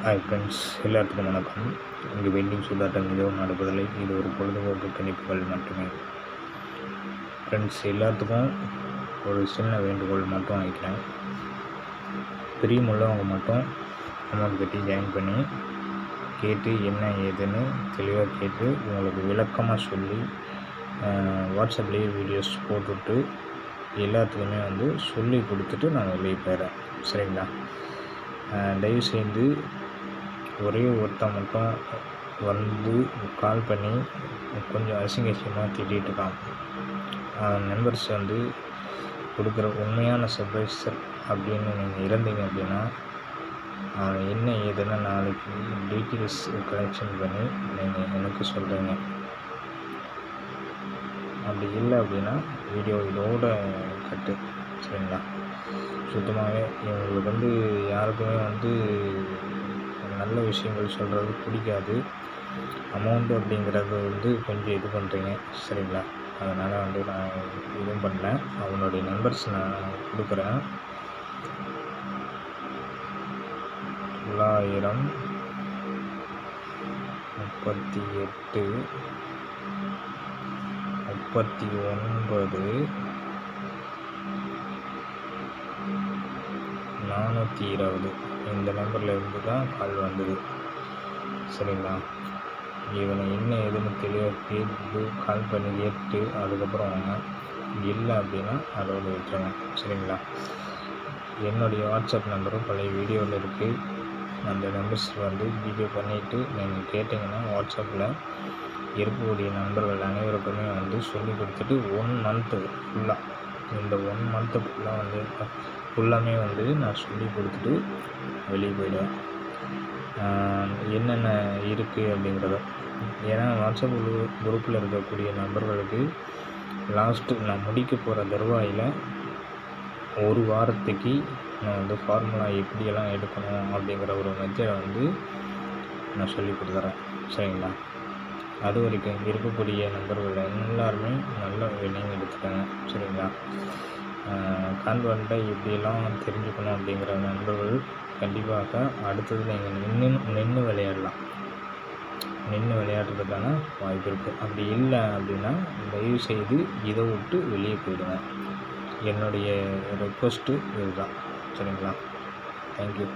Hi friends, எல்லாத்துக்கும் வணக்கம். இங்கே வெயிட்டிங் சூதாட்டம் எதுவும் நடப்பதில்லை. இது ஒரு பொழுதுபோக்கு கணிப்புகள் மட்டுமே. ஃப்ரெண்ட்ஸ், எல்லாத்துக்கும் ஒரு சின்ன வேண்டுகோள் மட்டும் வைக்கிறேன். பிரியமுள்ளவங்க மட்டும் அமௌண்ட் கட்டி ஜாயின் பண்ணி கேட்டு என்ன ஏதுன்னு தெளிவாக கேட்டு உங்களுக்கு விளக்கமாக சொல்லி வாட்ஸ்அப்லேயே வீடியோஸ் போட்டுவிட்டு எல்லாத்துக்குமே சொல்லி கொடுத்துட்டு நான் வெளியே போயிடுறேன். சரிங்களா? தயவுசெய்து ஒரே ஒருத்தன் மட்டும் கால் பண்ணி கொஞ்சம் அசிங்கமாக திட்டிகிட்டு இருக்கான். நம்பர்ஸ் கொடுக்குற உண்மையான சர்ப்ரைசர் அப்படின்னு நீங்கள் இருந்தீங்க அப்படின்னா என்ன ஏதுன்னு நாளைக்கு டீட்டெயில்ஸ் கலெக்ஷன் பண்ணி நீங்கள் எனக்கு சொல்கிறீங்க. அப்படி இல்லை அப்படின்னா வீடியோ இதோட கட்டு. சரிங்களா? சுத்தமாகவே இவங்களுக்கு யாருக்குமே நல்ல விஷயங்கள் சொல்கிறது பிடிக்காது. அமௌண்ட்டு அப்படிங்கிறது கொஞ்சம் இது பண்ணுறீங்க. சரிங்களா? அதனால் நான் இதுவும் பண்ணல. அவனுடைய நம்பர்ஸ் நான் கொடுக்குறேன். 938 39 420 இந்த நம்பரில் இருந்து தான் கால் வந்தது. சரிங்களா? இவனை என்ன ஏதுன்னு தெளிவாக கேட்டு கால் பண்ணி கேட்டு அதுக்கப்புறம் வாங்க. இல்லை அப்படின்னா அதோடு விட்டுருங்க. சரிங்களா? என்னுடைய வாட்ஸ்அப் நம்பரும் பழைய வீடியோவில் இருக்குது. அந்த நம்பர்ஸ் வீடியோ பண்ணிவிட்டு நீங்கள் கேட்டிங்கன்னா வாட்ஸ்அப்பில் இருக்கக்கூடிய நண்பர்கள் அனைவருக்குமே சொல்லி கொடுத்துட்டு 1 மந்த்து ஃபுல்லாக இந்த 1 மந்த்து ஃபுல்லாமே நான் சொல்லி கொடுத்துட்டு வெளியே போயிடுவேன். என்னென்ன இருக்குது அப்படிங்கிறத. ஏன்னா வாட்ஸ்அப் குரூப்பில் இருக்கக்கூடிய நண்பர்களுக்கு லாஸ்ட்டு நான் முடிக்க போகிற தருவாயில் ஒரு வாரத்துக்கு நான் ஃபார்முலா எப்படியெல்லாம் எடுக்கணும் அப்படிங்கிற ஒரு மெத்தடை நான் சொல்லி கொடுத்துட்றேன். சரிங்களா? அது வரைக்கும் இருக்கக்கூடிய நண்பர்கள் எல்லாருமே நல்ல விலையும் எடுத்துக்காங்க. சரிங்களா? கான்வென்ட்டை எப்படியெல்லாம் தெரிஞ்சுக்கணும் அப்படிங்கிற நண்பர்கள் கண்டிப்பாக அடுத்தது நீங்கள் நின்று விளையாடலாம். நின்று விளையாடுறதுக்கான வாய்ப்பு இருக்குது. அப்படி இல்லை அப்படின்னா தயவுசெய்து இதை விட்டு வெளியே போயிடுங்க. என்னுடைய ரெக்வஸ்ட்டு இதுதான். சரிங்களா? தேங்க்யூ.